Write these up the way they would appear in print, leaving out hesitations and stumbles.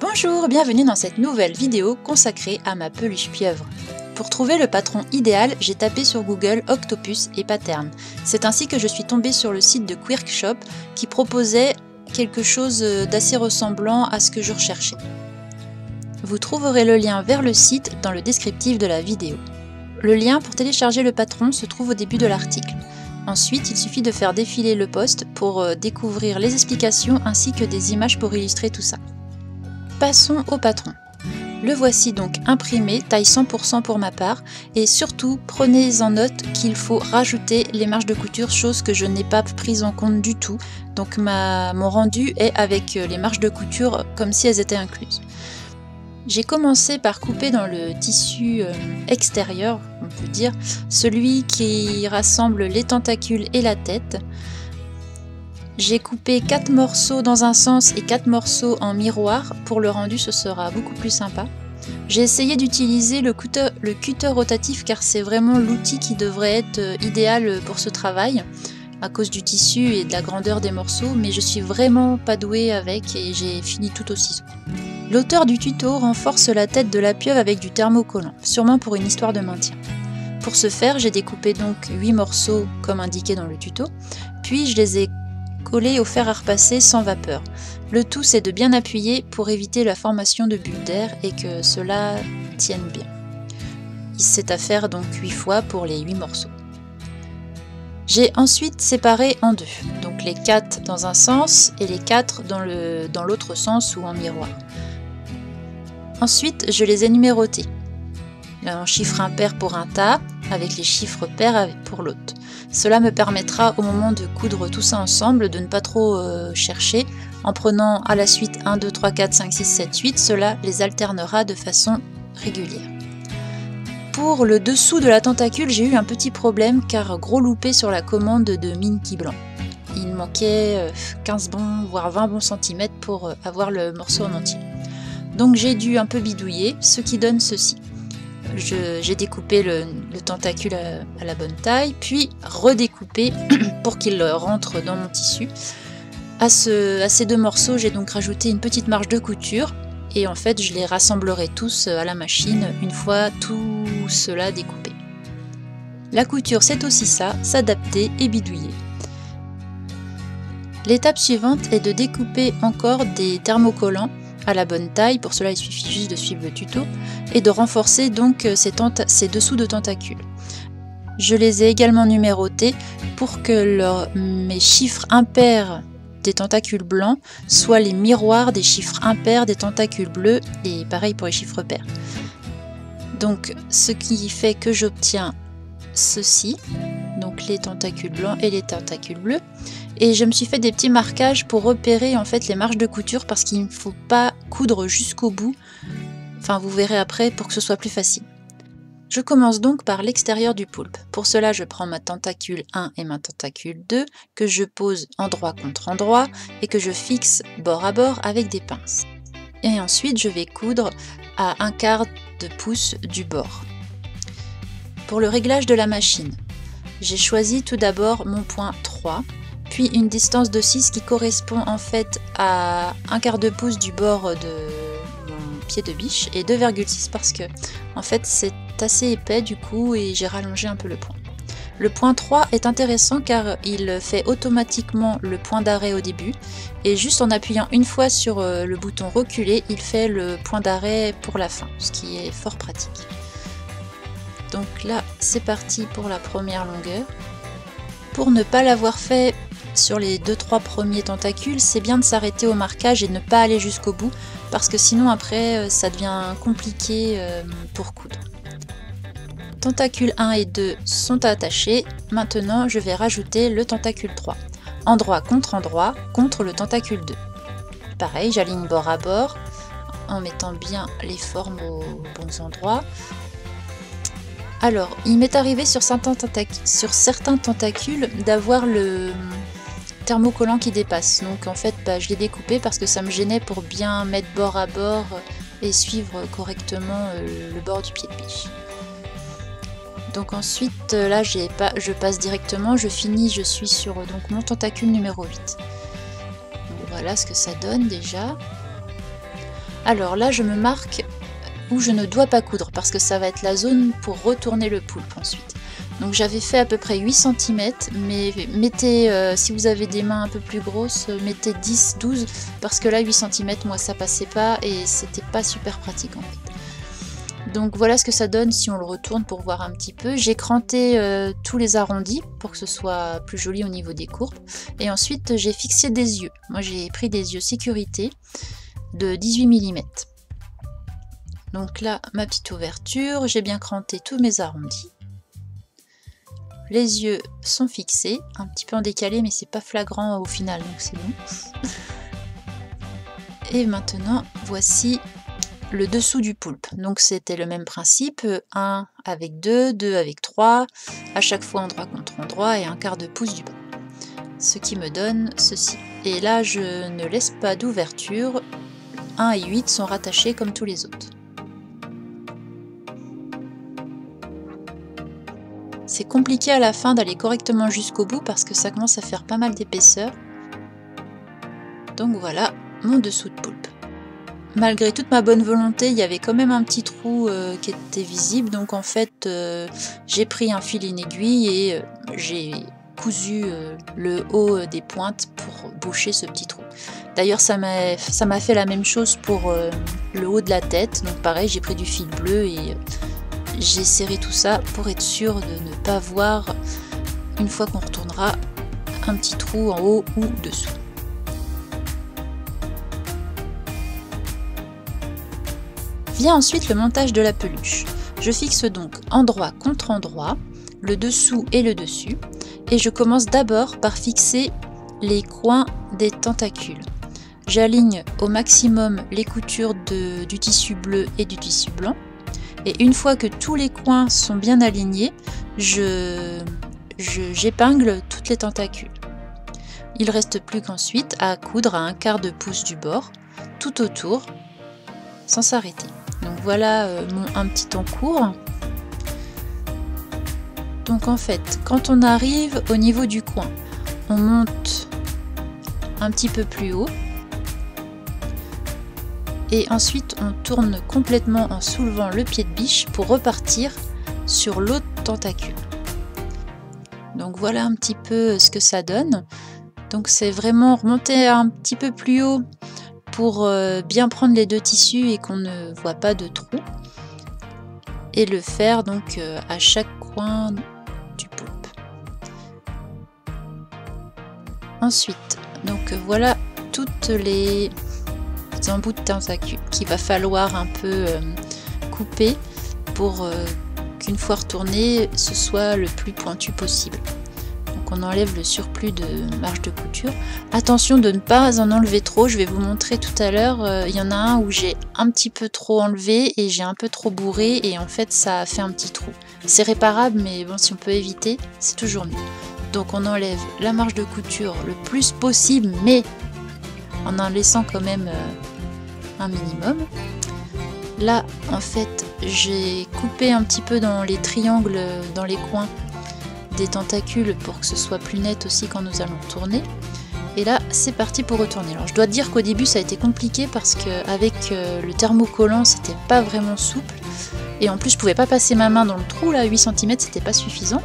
Bonjour, bienvenue dans cette nouvelle vidéo consacrée à ma peluche pieuvre. Pour trouver le patron idéal, j'ai tapé sur Google Octopus et pattern. C'est ainsi que je suis tombée sur le site de Quirkshop qui proposait quelque chose d'assez ressemblant à ce que je recherchais. Vous trouverez le lien vers le site dans le descriptif de la vidéo. Le lien pour télécharger le patron se trouve au début de l'article. Ensuite, il suffit de faire défiler le post pour découvrir les explications ainsi que des images pour illustrer tout ça. Passons au patron. Le voici donc imprimé, taille 100% pour ma part, et surtout prenez en note qu'il faut rajouter les marges de couture, chose que je n'ai pas prise en compte du tout, donc mon rendu est avec les marges de couture comme si elles étaient incluses. J'ai commencé par couper dans le tissu extérieur, on peut dire, celui qui rassemble les tentacules et la tête. J'ai coupé 4 morceaux dans un sens et 4 morceaux en miroir, pour le rendu ce sera beaucoup plus sympa. J'ai essayé d'utiliser le cutter rotatif car c'est vraiment l'outil qui devrait être idéal pour ce travail, à cause du tissu et de la grandeur des morceaux, mais je suis vraiment pas douée avec et j'ai fini tout au ciseau. L'auteur du tuto renforce la tête de la pieuvre avec du thermocollant, sûrement pour une histoire de maintien. Pour ce faire, j'ai découpé donc 8 morceaux comme indiqué dans le tuto, puis je les ai collés au fer à repasser sans vapeur. Le tout c'est de bien appuyer pour éviter la formation de bulles d'air et que cela tienne bien. C'est à faire donc 8 fois pour les 8 morceaux. J'ai ensuite séparé en deux, donc les 4 dans un sens et les 4 dans l'autre sens ou en miroir. Ensuite, je les ai numérotés. En chiffre impair pour un tas, avec les chiffres pairs pour l'autre. Cela me permettra au moment de coudre tout ça ensemble de ne pas trop chercher. En prenant à la suite 1, 2, 3, 4, 5, 6, 7, 8, cela les alternera de façon régulière. Pour le dessous de la tentacule, j'ai eu un petit problème car gros loupé sur la commande de Minky Blanc. Il manquait 15 bons, voire 20 bons centimètres pour avoir le morceau en entier. Donc j'ai dû un peu bidouiller, ce qui donne ceci. J'ai découpé le tentacule à la bonne taille, puis redécoupé pour qu'il rentre dans mon tissu. À ces deux morceaux, j'ai donc rajouté une petite marge de couture, et en fait je les rassemblerai tous à la machine une fois tout cela découpé. La couture c'est aussi ça, s'adapter et bidouiller. L'étape suivante est de découper encore des thermocollants à la bonne taille, pour cela il suffit juste de suivre le tuto, et de renforcer donc ces dessous de tentacules. Je les ai également numérotés pour que mes chiffres impairs des tentacules blancs soient les miroirs des chiffres impairs des tentacules bleus, et pareil pour les chiffres pairs. Donc ce qui fait que j'obtiens ceci, donc les tentacules blancs et les tentacules bleus. Et je me suis fait des petits marquages pour repérer en fait les marges de couture parce qu'il ne faut pas coudre jusqu'au bout. Enfin, vous verrez après pour que ce soit plus facile. Je commence donc par l'extérieur du poulpe. Pour cela, je prends ma tentacule 1 et ma tentacule 2 que je pose endroit contre endroit et que je fixe bord à bord avec des pinces. Et ensuite, je vais coudre à 1/4 de pouce du bord. Pour le réglage de la machine, j'ai choisi tout d'abord mon point 3. Puis une distance de 6 qui correspond en fait à 1/4 de pouce du bord de mon pied de biche et 2,6 parce que en fait c'est assez épais du coup et j'ai rallongé un peu le point. Le point 3 est intéressant car il fait automatiquement le point d'arrêt au début et juste en appuyant une fois sur le bouton reculer, il fait le point d'arrêt pour la fin, ce qui est fort pratique. Donc là c'est parti pour la première longueur. Pour ne pas l'avoir fait sur les 2-3 premiers tentacules, c'est bien de s'arrêter au marquage et ne pas aller jusqu'au bout parce que sinon après ça devient compliqué pour coudre. Tentacules 1 et 2 sont attachés, maintenant je vais rajouter le tentacule 3, endroit contre le tentacule 2. Pareil, j'aligne bord à bord en mettant bien les formes aux bons endroits. Alors, il m'est arrivé sur certains tentacules d'avoir le thermocollant qui dépasse. Donc en fait, je l'ai découpé parce que ça me gênait pour bien mettre bord à bord et suivre correctement le bord du pied de biche. Donc ensuite, là, je passe directement, je suis sur donc, mon tentacule numéro 8. Donc, voilà ce que ça donne déjà. Alors là, je me marque où je ne dois pas coudre parce que ça va être la zone pour retourner le poulpe ensuite. Donc j'avais fait à peu près 8 cm, mais mettez, si vous avez des mains un peu plus grosses, mettez 10-12 parce que là 8 cm, moi ça passait pas et c'était pas super pratique en fait. Donc voilà ce que ça donne si on le retourne pour voir un petit peu. J'ai cranté tous les arrondis pour que ce soit plus joli au niveau des courbes. Et ensuite j'ai fixé des yeux. Moi j'ai pris des yeux sécurité de 18 mm. Donc là ma petite ouverture, j'ai bien cranté tous mes arrondis. Les yeux sont fixés, un petit peu en décalé mais c'est pas flagrant au final donc c'est bon. Et maintenant voici le dessous du poulpe. Donc c'était le même principe, 1 avec 2, 2 avec 3, à chaque fois endroit contre endroit et un quart de pouce du bas. Ce qui me donne ceci. Et là je ne laisse pas d'ouverture, 1 et 8 sont rattachés comme tous les autres. C'est compliqué à la fin d'aller correctement jusqu'au bout parce que ça commence à faire pas mal d'épaisseur. Donc voilà mon dessous de poulpe. Malgré toute ma bonne volonté, il y avait quand même un petit trou qui était visible. Donc en fait, j'ai pris un fil et une aiguille et j'ai cousu le haut des pointes pour boucher ce petit trou. D'ailleurs, ça m'a fait la même chose pour le haut de la tête. Donc pareil, j'ai pris du fil bleu et j'ai serré tout ça pour être sûr de ne pas voir, une fois qu'on retournera, un petit trou en haut ou dessous. Vient ensuite le montage de la peluche. Je fixe donc endroit contre endroit, le dessous et le dessus, et je commence d'abord par fixer les coins des tentacules. J'aligne au maximum les coutures du tissu bleu et du tissu blanc. Et une fois que tous les coins sont bien alignés, j'épingle toutes les tentacules. Il ne reste plus qu'ensuite à coudre à un quart de pouce du bord, tout autour, sans s'arrêter. Donc voilà un petit en cours. Donc en fait, quand on arrive au niveau du coin, on monte un petit peu plus haut. Et ensuite on tourne complètement en soulevant le pied de biche pour repartir sur l'autre tentacule. Donc voilà un petit peu ce que ça donne. Donc c'est vraiment remonter un petit peu plus haut pour bien prendre les deux tissus et qu'on ne voit pas de trou. Et le faire donc à chaque coin du poulpe. Ensuite, donc voilà toutes les embouts de tentacules qu'il va falloir un peu couper pour qu'une fois retourné ce soit le plus pointu possible. Donc on enlève le surplus de marge de couture. Attention de ne pas en enlever trop, je vais vous montrer tout à l'heure, il y en a un où j'ai un petit peu trop enlevé et j'ai un peu trop bourré et en fait ça a fait un petit trou. C'est réparable mais bon, si on peut éviter c'est toujours mieux. Donc on enlève la marge de couture le plus possible mais en laissant quand même un minimum. Là en fait j'ai coupé un petit peu dans les triangles, dans les coins des tentacules pour que ce soit plus net aussi quand nous allons tourner. Et là c'est parti pour retourner. Alors je dois dire qu'au début ça a été compliqué parce qu'avec le thermocollant c'était pas vraiment souple et en plus je pouvais pas passer ma main dans le trou, là 8 cm c'était pas suffisant.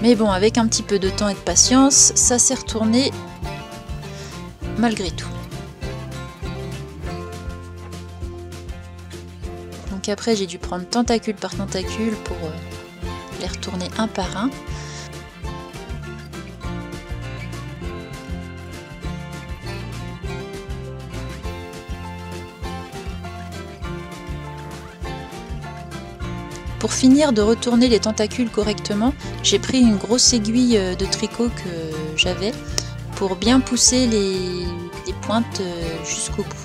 Mais bon, avec un petit peu de temps et de patience ça s'est retourné malgré tout. Donc après j'ai dû prendre tentacule par tentacule pour les retourner un par un. Pour finir de retourner les tentacules correctement, j'ai pris une grosse aiguille de tricot que j'avais pour bien pousser les pointes jusqu'au bout.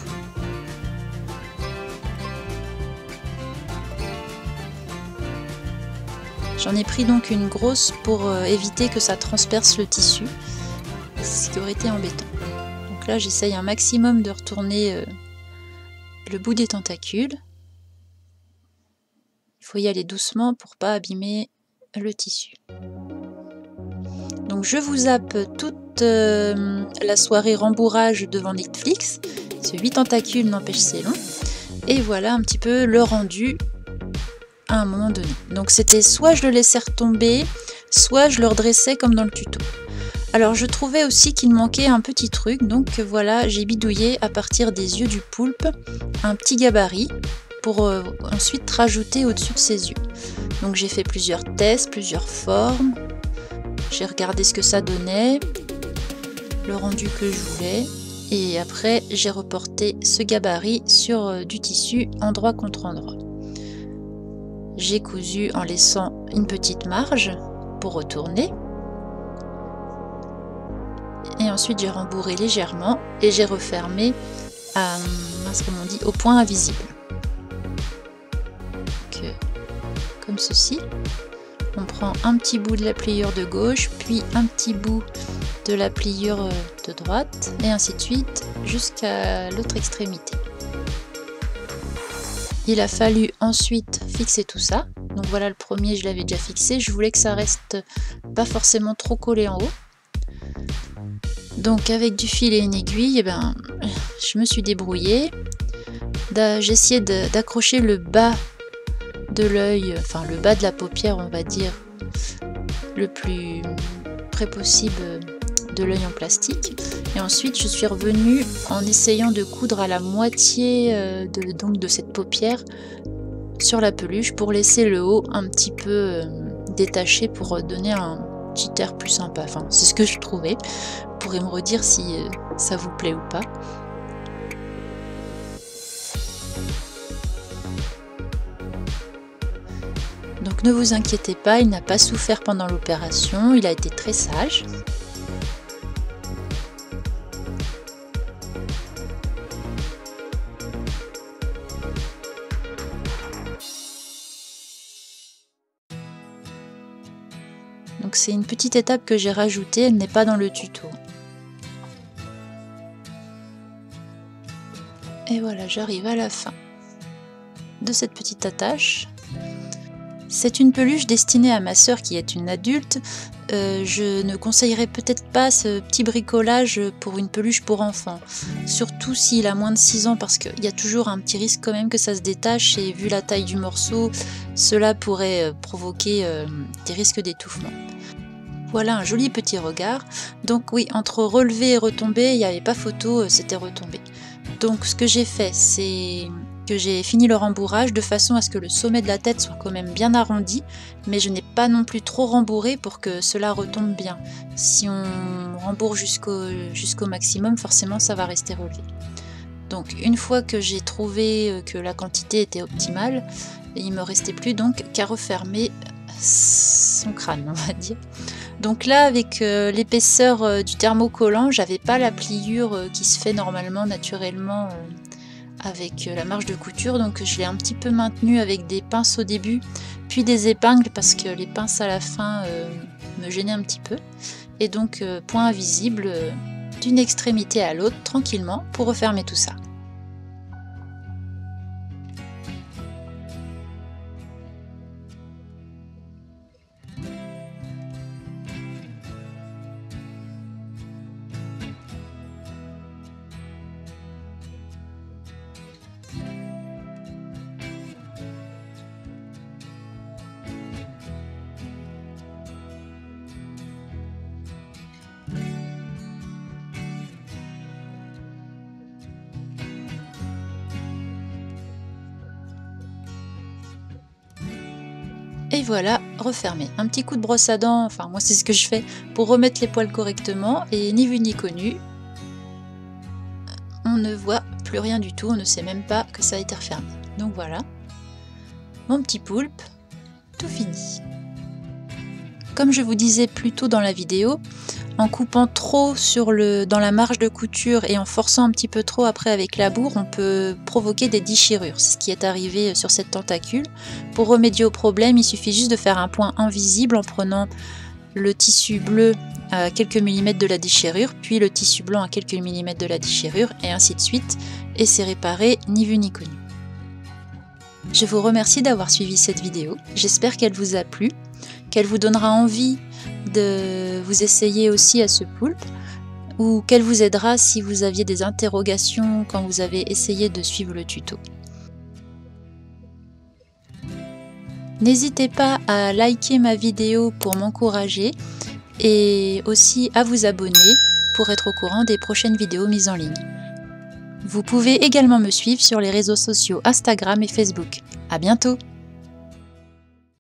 J'en ai pris donc une grosse pour éviter que ça transperce le tissu, ce qui aurait été embêtant. Donc là j'essaye un maximum de retourner le bout des tentacules. Il faut y aller doucement pour pas abîmer le tissu. Donc je vous zappe toute la soirée rembourrage devant Netflix. Ce 8 tentacules, n'empêche, c'est long. Et voilà un petit peu le rendu à un moment donné. Donc c'était soit je le laissais retomber, soit je le redressais comme dans le tuto. Alors je trouvais aussi qu'il manquait un petit truc, donc voilà, j'ai bidouillé à partir des yeux du poulpe un petit gabarit pour ensuite rajouter au-dessus de ses yeux. Donc j'ai fait plusieurs tests, plusieurs formes, j'ai regardé ce que ça donnait, le rendu que je voulais, et après j'ai reporté ce gabarit sur du tissu endroit contre endroit. J'ai cousu en laissant une petite marge pour retourner. Et ensuite j'ai rembourré légèrement et j'ai refermé à, comment on dit, au point invisible. Donc, comme ceci. On prend un petit bout de la pliure de gauche, puis un petit bout de la pliure de droite, et ainsi de suite jusqu'à l'autre extrémité. Il a fallu ensuite fixer tout ça. Donc voilà, le premier je l'avais déjà fixé, je voulais que ça reste pas forcément trop collé en haut. Donc avec du fil et une aiguille, je me suis débrouillée. J'ai essayé d'accrocher le bas de l'œil, enfin le bas de la paupière on va dire, le plus près possible de l'œil en plastique. Et ensuite je suis revenue en essayant de coudre à la moitié de cette paupière sur la peluche pour laisser le haut un petit peu détaché pour donner un petit air plus sympa. Enfin c'est ce que je trouvais. Vous pourrez me redire si ça vous plaît ou pas. Donc ne vous inquiétez pas, il n'a pas souffert pendant l'opération, il a été très sage. Donc c'est une petite étape que j'ai rajoutée, elle n'est pas dans le tuto. Et voilà, j'arrive à la fin de cette petite attache. C'est une peluche destinée à ma sœur qui est une adulte. Je ne conseillerais peut-être pas ce petit bricolage pour une peluche pour enfants. Surtout s'il a moins de 6 ans parce qu'il y a toujours un petit risque quand même que ça se détache et vu la taille du morceau, cela pourrait provoquer des risques d'étouffement. Voilà un joli petit regard. Donc oui, entre relevé et retomber, il n'y avait pas photo, c'était retombé. Donc ce que j'ai fait, c'est que j'ai fini le rembourrage de façon à ce que le sommet de la tête soit quand même bien arrondi, mais je n'ai pas non plus trop rembourré pour que cela retombe bien. Si on rembourre jusqu'au maximum, forcément ça va rester relevé. Donc une fois que j'ai trouvé que la quantité était optimale, il ne me restait plus donc qu'à refermer son crâne, on va dire. Donc là, avec l'épaisseur du thermocollant, j'avais pas la pliure qui se fait normalement, naturellement, avec la marge de couture, donc je l'ai un petit peu maintenue avec des pinces au début, puis des épingles parce que les pinces à la fin me gênaient un petit peu. Et donc point invisible d'une extrémité à l'autre tranquillement pour refermer tout ça. Et voilà, refermé. Un petit coup de brosse à dents, enfin moi c'est ce que je fais pour remettre les poils correctement et ni vu ni connu, on ne voit plus rien du tout, on ne sait même pas que ça a été refermé. Donc voilà, mon petit poulpe, tout fini. Comme je vous disais plus tôt dans la vidéo, en coupant trop dans la marge de couture et en forçant un petit peu trop après avec la bourre, on peut provoquer des déchirures. C'est ce qui est arrivé sur cette tentacule. Pour remédier au problème, il suffit juste de faire un point invisible en prenant le tissu bleu à quelques millimètres de la déchirure, puis le tissu blanc à quelques millimètres de la déchirure, et ainsi de suite, et c'est réparé, ni vu ni connu. Je vous remercie d'avoir suivi cette vidéo, j'espère qu'elle vous a plu, qu'elle vous donnera envie de vous essayer aussi à ce poulpe. ou qu'elle vous aidera si vous aviez des interrogations quand vous avez essayé de suivre le tuto. N'hésitez pas à liker ma vidéo pour m'encourager et aussi à vous abonner pour être au courant des prochaines vidéos mises en ligne. Vous pouvez également me suivre sur les réseaux sociaux Instagram et Facebook. À bientôt!